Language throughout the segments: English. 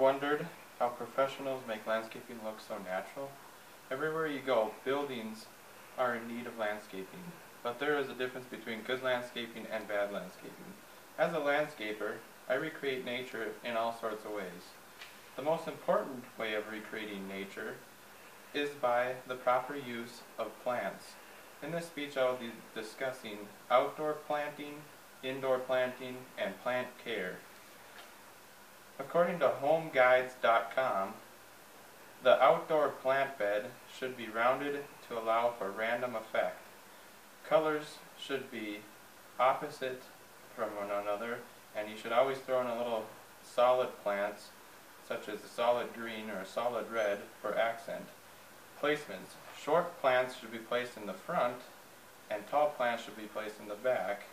wondered how professionals make landscaping look so natural? Everywhere you go, buildings are in need of landscaping, but there is a difference between good landscaping and bad landscaping. As a landscaper, I recreate nature in all sorts of ways. The most important way of recreating nature is by the proper use of plants. In this speech I will be discussing outdoor planting, indoor planting, and plant care. According to homeguides.com, the outdoor plant bed should be rounded to allow for random effect. Colors should be opposite from one another, and you should always throw in a little solid plants, such as a solid green or a solid red, for accent. Placements. Short plants should be placed in the front, and tall plants should be placed in the back.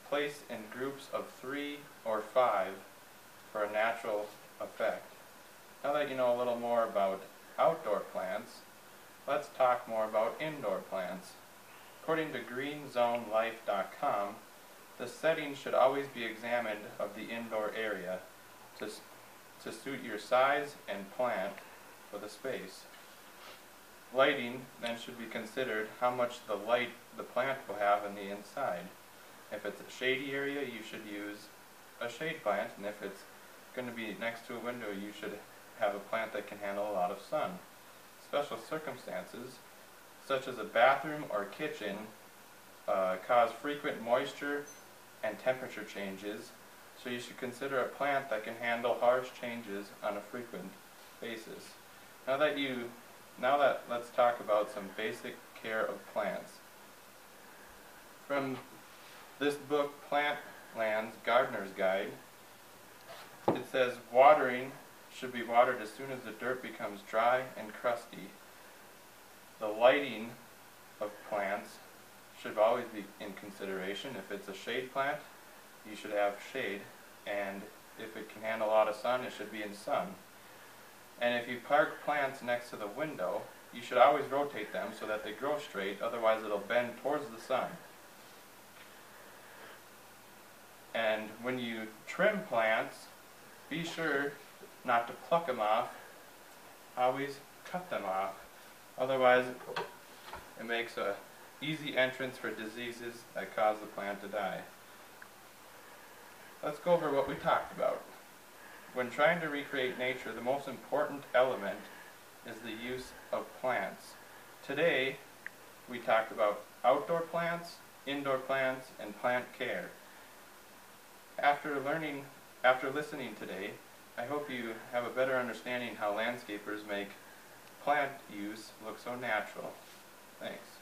Place in groups of 3 or 5 for a natural effect. Now that you know a little more about outdoor plants, let's talk more about indoor plants. According to greenzonelife.com, the settings should always be examined of the indoor area to suit your size and plant for the space. Lighting then should be considered how much the light the plant will have on the inside. If it's a shady area, you should use a shade plant, and if it's going to be next to a window, you should have a plant that can handle a lot of sun. Special circumstances, such as a bathroom or kitchen, cause frequent moisture and temperature changes, so you should consider a plant that can handle harsh changes on a frequent basis. Now that let's talk about some basic care of plants. From this book, Plantland's Gardener's Guide, it says watering should be watered as soon as the dirt becomes dry and crusty. The lighting of plants should always be in consideration. If it's a shade plant, you should have shade, and if it can handle a lot of sun, it should be in sun. And if you park plants next to the window, you should always rotate them so that they grow straight, otherwise it'll bend towards the sun. And when you trim plants, be sure not to pluck them off, always cut them off, otherwise it makes an easy entrance for diseases that cause the plant to die. Let's go over what we talked about. When trying to recreate nature, the most important element is the use of plants. Today, we talked about outdoor plants, indoor plants, and plant care. After listening today, I hope you have a better understanding how landscapers make plant use look so natural. Thanks.